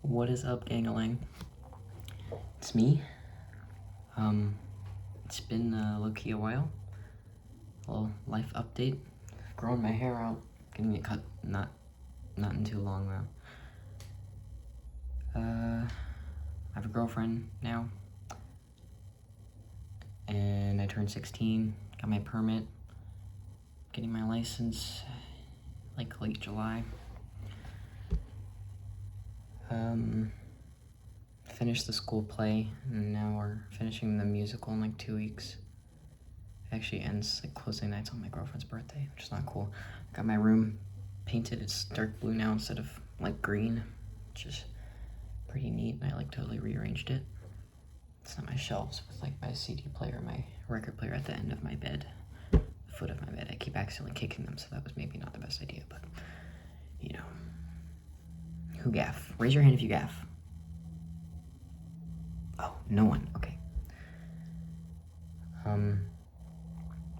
What is up, gang-a-lang? It's me. It's been low-key a while. A little life update. Growing my hair out, getting it cut not in too long though. I have a girlfriend now, and I turned 16. Got my permit. Getting my license like late July. Finished the school play, and now we're finishing the musical in like 2 weeks. It actually ends like closing nights on my girlfriend's birthday, which is not cool. Got my room painted, it's dark blue now instead of like green, which is pretty neat, and I like totally rearranged it. It's not my shelves with like my CD player, my record player at the end of my bed, the foot of my bed. I keep accidentally kicking them, so that was maybe not the best idea, but you know. Who gaff? Raise your hand if you gaff. Oh, no one. Okay. I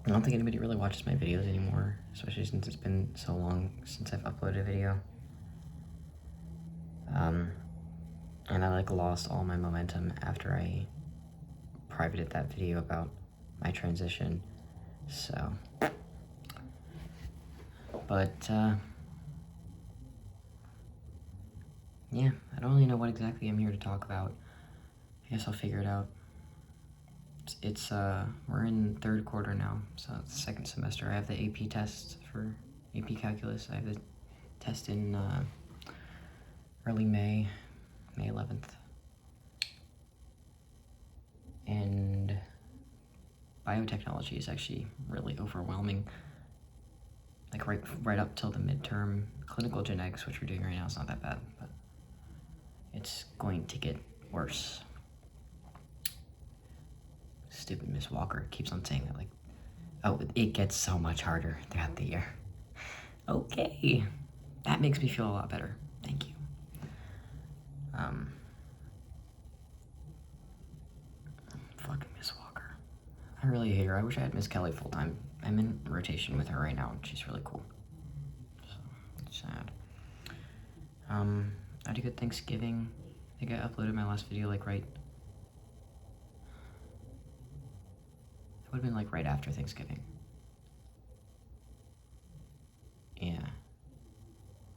don't think anybody really watches my videos anymore, especially since it's been so long since I've uploaded a video. And I like lost all my momentum after I privated that video about my transition. So, but yeah, I don't really know what exactly I'm here to talk about. I guess I'll figure it out. It's we're in third quarter now, so it's the second semester. I have the AP test for AP Calculus. I have the test in early May 11th. And biotechnology is actually really overwhelming. Like right up till the midterm. Clinical genetics, which we're doing right now, is not that bad, but it's going to get worse. Stupid Miss Walker keeps on saying that, like, oh, it gets so much harder throughout the year. Okay, that makes me feel a lot better. Thank you. Fucking Miss Walker. I really hate her. I wish I had Miss Kelly full time. I'm in rotation with her right now, and she's really cool. So, it's sad. I had a good Thanksgiving. I think I uploaded my last video, like, It would have been like right after Thanksgiving. Yeah.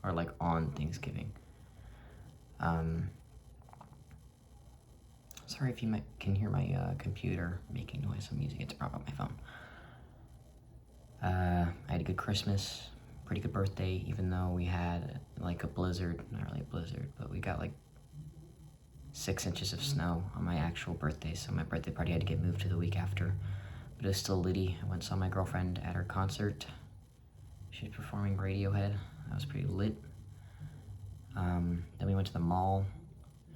Or like on Thanksgiving. Sorry if you can hear my computer making noise. I'm using it to prop up my phone. I had a good Christmas, pretty good birthday, even though we had like a blizzard. Not really a blizzard, but we got like 6 inches of snow on my actual birthday, so my birthday party had to get moved to the week after. But it was still litty. I went and saw my girlfriend at her concert. She was performing Radiohead. That was pretty lit. Then we went to the mall,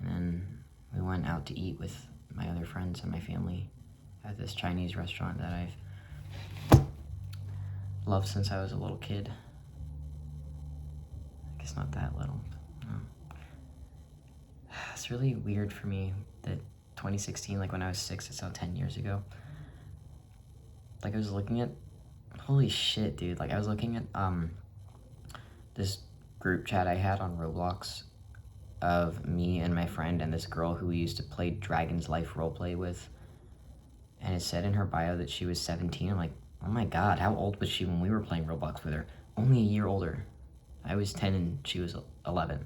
and then we went out to eat with my other friends and my family at this Chinese restaurant that I've loved since I was a little kid. I guess not that little, but no. It's really weird for me that 2016, like when I was 6, it's now 10 years ago. Like I was looking at, holy shit, dude. Like I was looking at this group chat I had on Roblox of me and my friend and this girl who we used to play Dragon's Life roleplay with. And it said in her bio that she was 17. I'm like, oh my god, how old was she when we were playing Roblox with her? Only a year older. I was 10 and she was 11.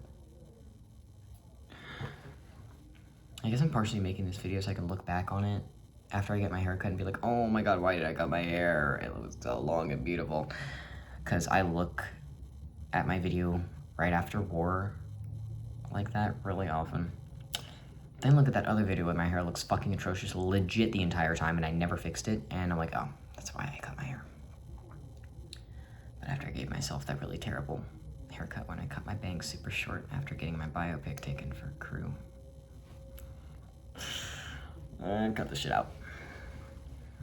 I guess I'm partially making this video so I can look back on it after I get my hair cut and be like, oh my god, why did I cut my hair? It was so long and beautiful. Because I look at my video right after war like that really often. Then look at that other video where my hair looks fucking atrocious legit the entire time and I never fixed it. And I'm like, oh, that's why I cut my hair. But after I gave myself that really terrible haircut when I cut my bangs super short after getting my biopic taken for Crew. Cut this shit out.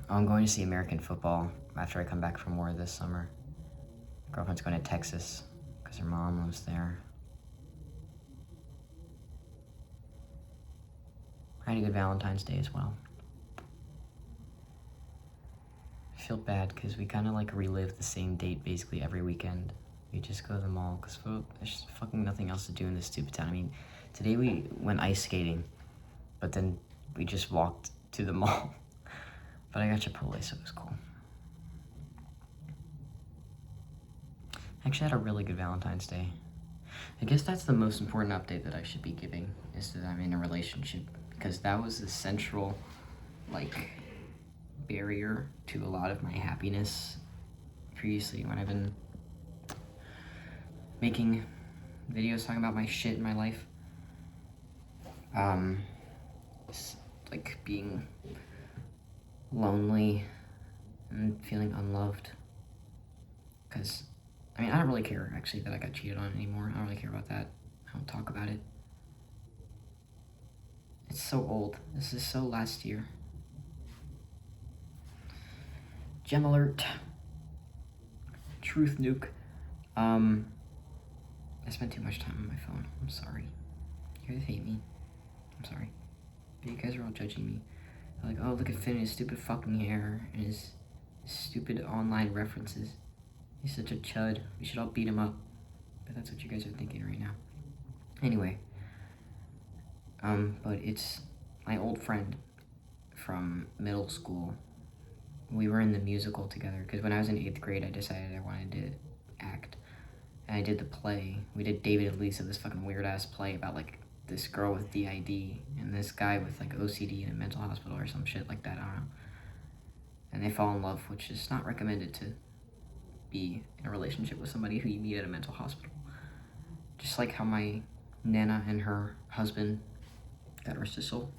I'm going to see American football after I come back from war this summer. My girlfriend's going to Texas because her mom lives there. I had a good Valentine's Day as well. I feel bad because we kind of like relive the same date basically every weekend. We just go to the mall because there's fucking nothing else to do in this stupid town. I mean, Today we went ice skating, but then we just walked to the mall. But I got Chipotle, so it was cool. I actually had a really good Valentine's Day. I guess that's the most important update that I should be giving, is that I'm in a relationship, because that was the central, like, barrier to a lot of my happiness previously when I've been making videos talking about my shit in my life. Like being lonely and feeling unloved. Because, I mean, I don't really care, actually, that I got cheated on anymore. I don't really care about that. I don't talk about it. It's so old. This is so last year. Gem alert. Truth nuke. I spent too much time on my phone. I'm sorry. You guys hate me. I'm sorry. But you guys are all judging me. They're like, oh, look at Finn and his stupid fucking hair and his stupid online references. He's such a chud. We should all beat him up. But that's what you guys are thinking right now. Anyway. But it's my old friend from middle school. We were in the musical together, because when I was in 8th grade, I decided I wanted to act. And I did the play. We did David and Lisa, this fucking weird-ass play about, like, this girl with DID and this guy with, like, OCD in a mental hospital or some shit like that, I don't know. And they fall in love, which is not recommended to be in a relationship with somebody who you meet at a mental hospital. Just like how my Nana and her husband, God rest his soul,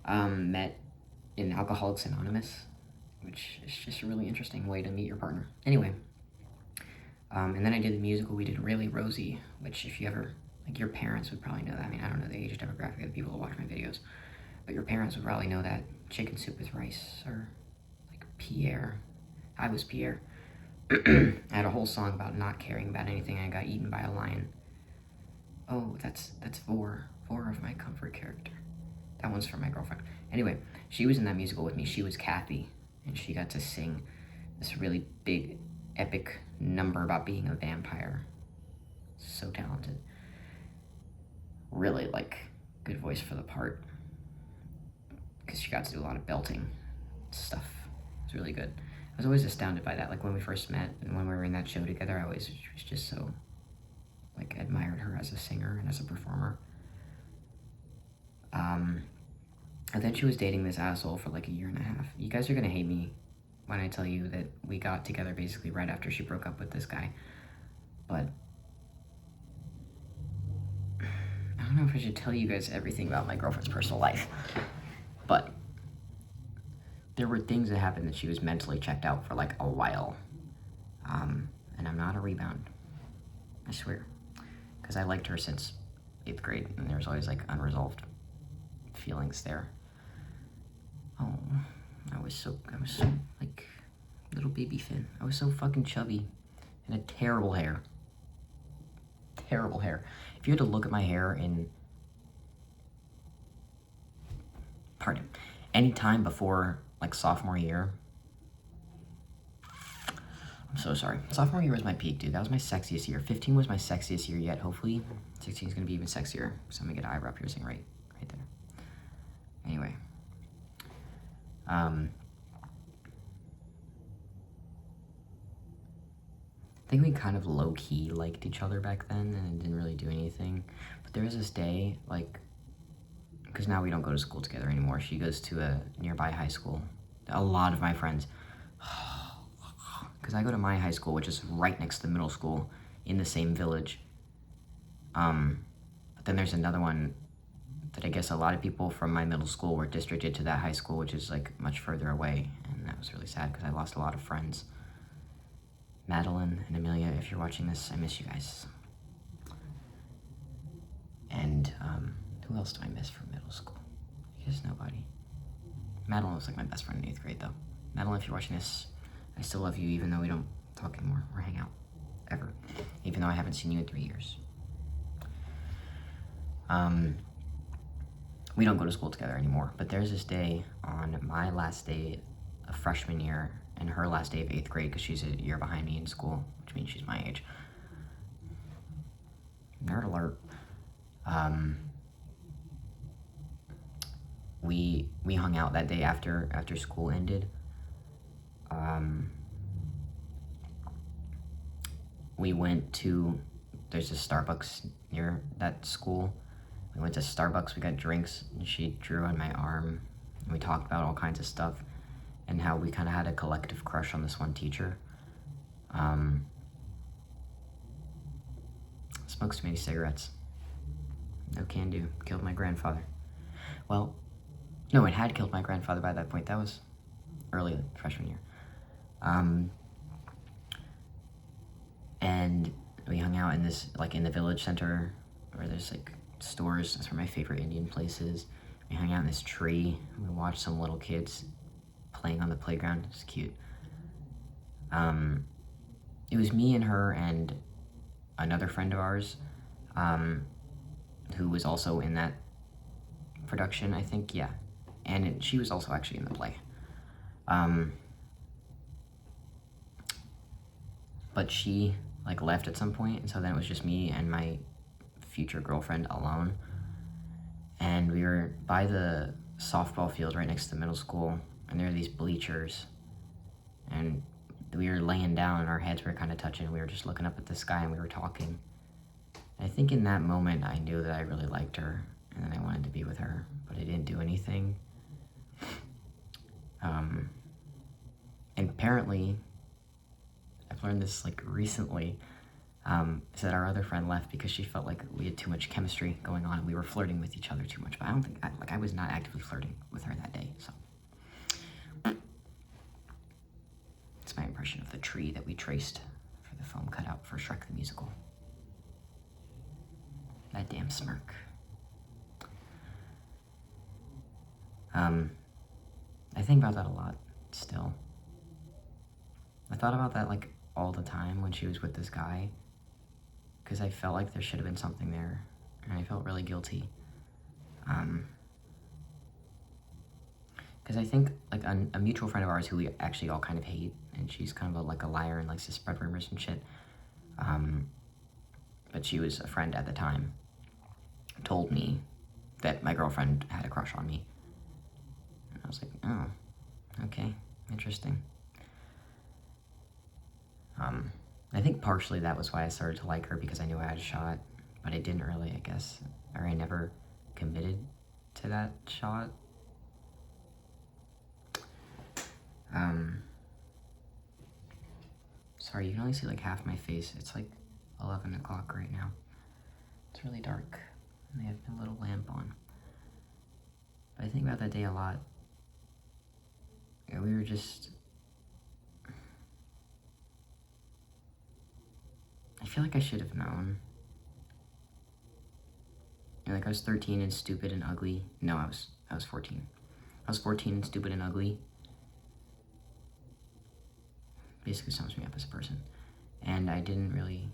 met in Alcoholics Anonymous, which is just a really interesting way to meet your partner. Anyway, and then I did the musical. We did Really Rosie, which if you ever, like, your parents would probably know that. I mean, I don't know the age demographic of the people who watch my videos, but your parents would probably know that. Chicken Soup with Rice, or like Pierre. I was Pierre. I had a whole song about not caring about anything, and I got eaten by a lion. Oh, that's Vor of my comfort character. That one's for my girlfriend. Anyway, she was in that musical with me. She was Kathy, and she got to sing this really big, epic number about being a vampire. So talented. Really, like, good voice for the part, because she got to do a lot of belting stuff. It was really good. I was always astounded by that. Like, when we first met and when we were in that show together, I always was just so, like, admired her as a singer and as a performer. And then she was dating this asshole for like a year and a half. You guys are gonna hate me when I tell you that we got together basically right after she broke up with this guy. But I don't know if I should tell you guys everything about my girlfriend's personal life. But there were things that happened that she was mentally checked out for like a while. And I'm not a rebound. I swear. Because I liked her since 8th grade, and there was always like unresolved feelings there. Oh, I was so like little baby Finn. I was so fucking chubby and had terrible hair. Terrible hair. If you had to look at my hair in, any time before like sophomore year, I'm so sorry. Sophomore year was my peak, dude. That was my sexiest year. 15 was my sexiest year yet. Hopefully 16 is gonna be even sexier. So I'm gonna get an eyebrow piercing right there. Anyway. I think we kind of low-key liked each other back then, and it didn't really do anything. But there was this day, like, because now we don't go to school together anymore. She goes to a nearby high school. A lot of my friends, because I go to my high school, which is right next to the middle school in the same village. But then there's another one that I guess a lot of people from my middle school were districted to that high school, which is like much further away, and that was really sad because I lost a lot of friends. Madeline and Amelia, if you're watching this, I miss you guys. And who else do I miss from middle school? I guess nobody. Madeline was like my best friend in 8th grade though. Madeline, if you're watching this, I still love you even though we don't talk anymore or hang out, ever. Even though I haven't seen you in 3 years. We don't go to school together anymore, but there's this day on my last day of freshman year and her last day of 8th grade, because she's a year behind me in school, which means she's my age. Nerd alert. we hung out that day after school ended. We went to, there's a Starbucks near that school. We went to Starbucks, we got drinks, and she drew on my arm, and we talked about all kinds of stuff, and how we kind of had a collective crush on this one teacher. Smokes too many cigarettes. No can do. Killed my grandfather. Well, no, it had killed my grandfather by that point. That was early freshman year. And we hung out in this, like, in the village center where there's like stores. That's where my favorite Indian place is. We hung out in this tree. And we watched some little kids playing on the playground. It's cute. It was me and her and another friend of ours, who was also in that production, I think, yeah. And she was also actually in the play. But she, like, left at some point, and so then it was just me and my future girlfriend alone. And we were by the softball field right next to the middle school, and there are these bleachers, and we were laying down and our heads were kind of touching, and we were just looking up at the sky and we were talking. And I think in that moment I knew that I really liked her, and then I wanted to be with her, but I didn't do anything. And apparently, I've learned this like recently, is that our other friend left because she felt like we had too much chemistry going on and we were flirting with each other too much. But I don't think, I was not actively flirting with her that day, so. It's my impression of the tree that we traced for the foam cutout for Shrek the Musical. That damn smirk. I think about that a lot still. I thought about that like all the time when she was with this guy, because I felt like there should have been something there, and I felt really guilty. Because I think like a mutual friend of ours who we actually all kind of hate, and she's kind of like a liar and likes to spread rumors and shit, but she was a friend at the time, told me that my girlfriend had a crush on me. And I was like, oh, okay, interesting. I think partially that was why I started to like her, because I knew I had a shot, but I didn't really, I guess, or I never committed to that shot. Sorry, you can only see like half my face. It's like 11 o'clock right now. It's really dark, and they have a little lamp on. But I think about that day a lot. And we were just... I feel like I should have known. You know, like I was 13 and stupid and ugly. No, I was 14. I was 14 and stupid and ugly. Basically sums me up as a person. And I didn't really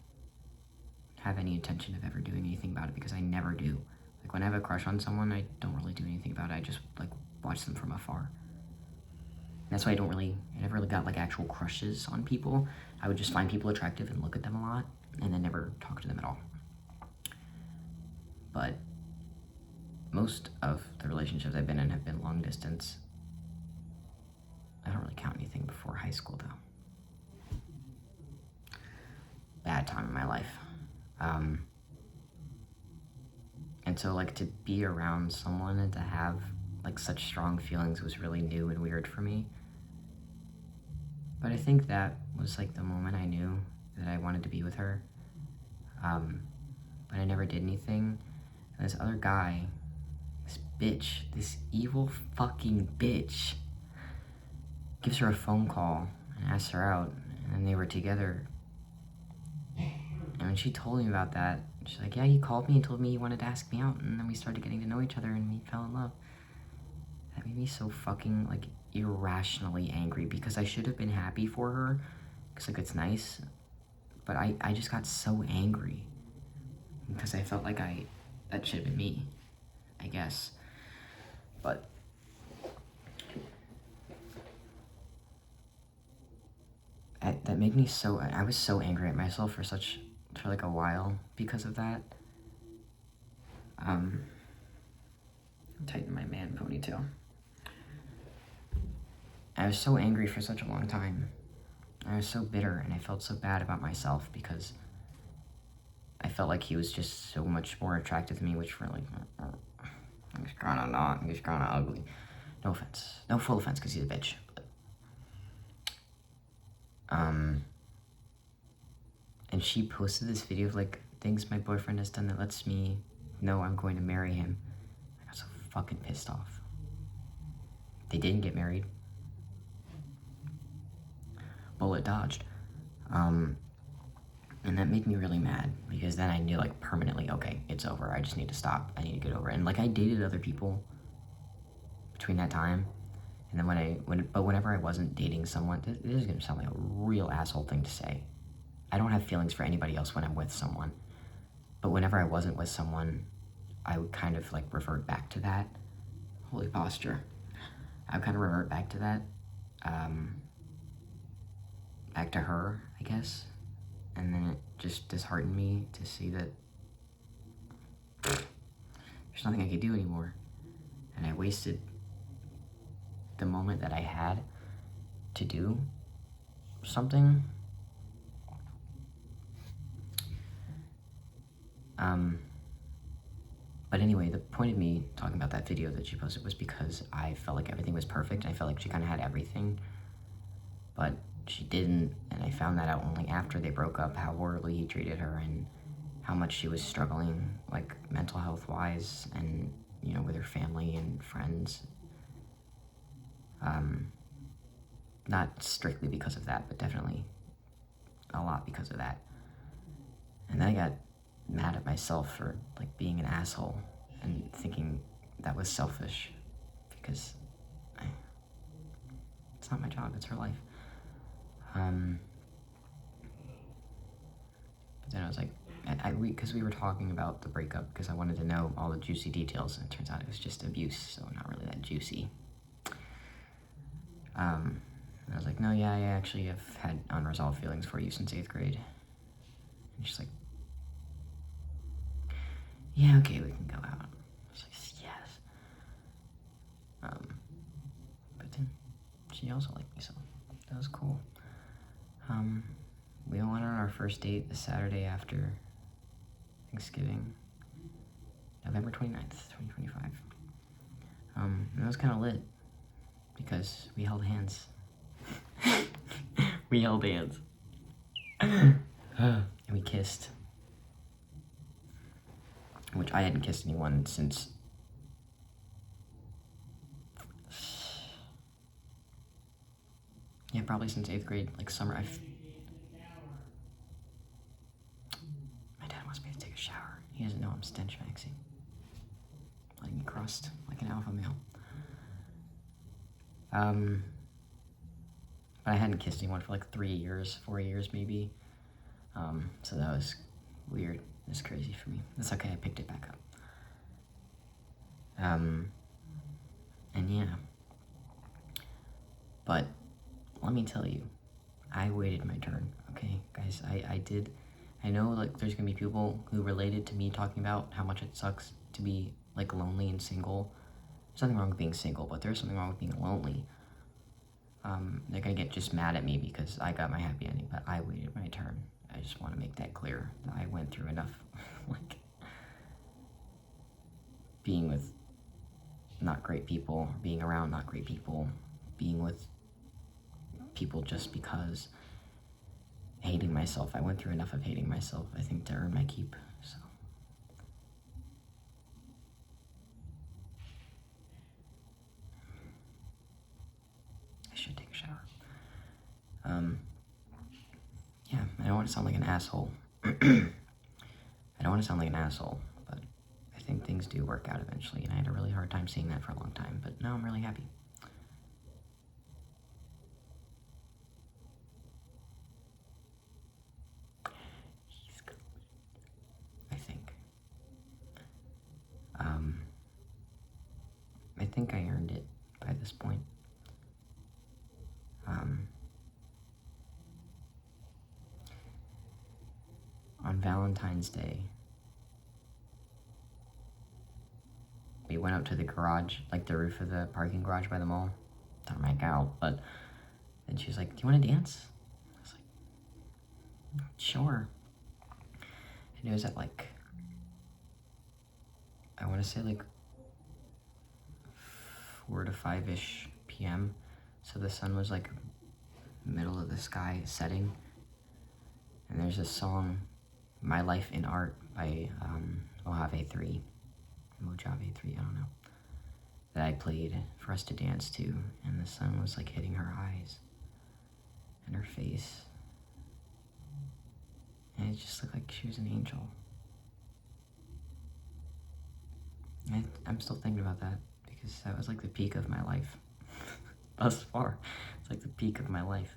have any intention of ever doing anything about it, because I never do. Like when I have a crush on someone, I don't really do anything about it. I just like watch them from afar. And that's why I never really got like actual crushes on people. I would just find people attractive and look at them a lot, and then never talk to them at all. But most of the relationships I've been in have been long distance. I don't really count anything before high school though. Bad time in my life. And so like to be around someone and to have like such strong feelings was really new and weird for me. But I think that was like the moment I knew that I wanted to be with her. But I never did anything. And this other guy, this bitch, this evil fucking bitch, gives her a phone call and asks her out, and then they were together. And when she told me about that, she's like, yeah, he called me and told me he wanted to ask me out, and then we started getting to know each other and we fell in love. That made me so fucking, like, irrationally angry, because I should have been happy for her, because, like, it's nice, but I just got so angry, because I felt like that should have been me, I guess. But that made me so, I was so angry at myself for like a while because of that. Tighten my man ponytail. I was so angry for such a long time. I was so bitter, and I felt so bad about myself because I felt like he was just so much more attractive to me, which really, he's kind of not. He's kind of ugly. No offense. No full offense, because he's a bitch. But, and she posted this video of, like, things my boyfriend has done that lets me know I'm going to marry him. I got so fucking pissed off. They didn't get married. Bullet dodged. And that made me really mad, because then I knew, like, permanently, okay, it's over. I just need to stop. I need to get over it. And, like, I dated other people between that time. And then whenever I wasn't dating someone, this is going to sound like a real asshole thing to say. I don't have feelings for anybody else when I'm with someone. But whenever I wasn't with someone, I would kind of, like, revert back to that. Holy posture. I would kind of revert back to that. Back to her, I guess. And then it just disheartened me to see that there's nothing I could do anymore. And I wasted the moment that I had to do something. But anyway, the point of me talking about that video that she posted was because I felt like everything was perfect, and I felt like she kind of had everything, but she didn't, and I found that out only after they broke up, how horribly he treated her, and how much she was struggling, like, mental health-wise, and, you know, with her family and friends. Not strictly because of that, but definitely a lot because of that. And then I got mad at myself for, like, being an asshole and thinking that was selfish, because it's not my job, it's her life. But then I was like, because we were talking about the breakup, because I wanted to know all the juicy details, and it turns out it was just abuse, so not really that juicy. And I was like, no, yeah, I actually have had unresolved feelings for you since 8th grade. And she's like, yeah, okay, we can go out. I was like, yes. But then she also liked me, so that was cool. We went on our first date the Saturday after Thanksgiving, November 29th, 2025. And it was kind of lit, because we held hands. We held hands. And we kissed. Which I hadn't kissed anyone since... yeah, probably since 8th grade, like summer. My dad wants me to take a shower. He doesn't know I'm stench maxing. Letting me crust like an alpha male. But I hadn't kissed anyone for like 3 years, 4 years maybe. So that was weird. It's crazy for me. That's okay, I picked it back up. And yeah. But let me tell you, I waited my turn, okay? Guys, I did. I know, like, there's gonna be people who related to me talking about how much it sucks to be, like, lonely and single. There's nothing wrong with being single, but there's something wrong with being lonely. They're gonna get just mad at me because I got my happy ending, but I waited my turn. I just want to make that clear, that I went through enough, like, being with not great people, being around not great people, being with people just because, hating myself. I went through enough of hating myself, I think, to earn my keep, so. I should take a shower. Yeah, I don't want to sound like an asshole. I don't want to sound like an asshole, but I think things do work out eventually, and I had a really hard time seeing that for a long time, but now I'm really happy. He's good. I think. I think I earned it by this point. On Valentine's Day, we went up to the garage, like the roof of the parking garage by the mall. Don't make out, but then she was like, "Do you want to dance?" I was like, "Sure." And it was at like, I want to say like 4 to 5-ish p.m. So the sun was like middle of the sky setting. And there's this song, My Life in Art by Mojave 3, I don't know, that I played for us to dance to, and the sun was like hitting her eyes and her face, and it just looked like she was an angel. I'm still thinking about that, because that was like the peak of my life, thus far. It's like the peak of my life.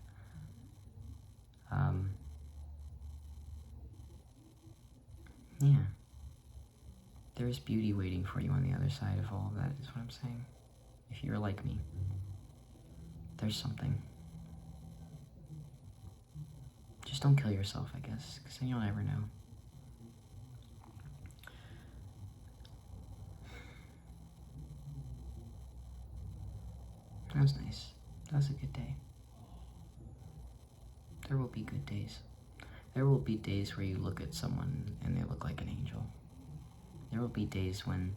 Yeah. There is beauty waiting for you on the other side of all of that, is what I'm saying. If you're like me, there's something. Just don't kill yourself, I guess, because then you'll never know. That was nice. That was a good day. There will be good days. There will be days where you look at someone and they look like an angel. There will be days when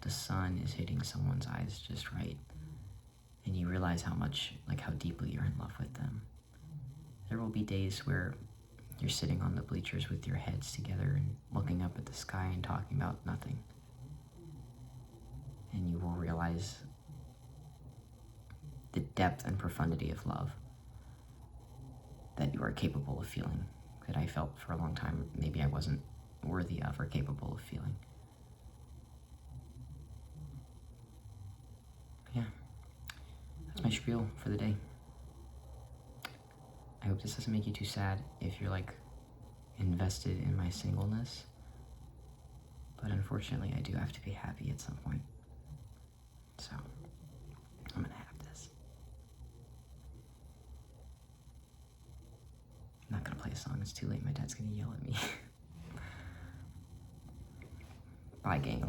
the sun is hitting someone's eyes just right, and you realize how much, like how deeply you're in love with them. There will be days where you're sitting on the bleachers with your heads together and looking up at the sky and talking about nothing. And you will realize the depth and profundity of love that you are capable of feeling, that I felt for a long time maybe I wasn't worthy of or capable of feeling. Yeah, that's my spiel for the day. I hope this doesn't make you too sad if you're like invested in my singleness, but unfortunately I do have to be happy at some point, so I'm gonna have this. I'm not gonna play a song, it's too late, my dad's gonna yell at me. Bye, gang.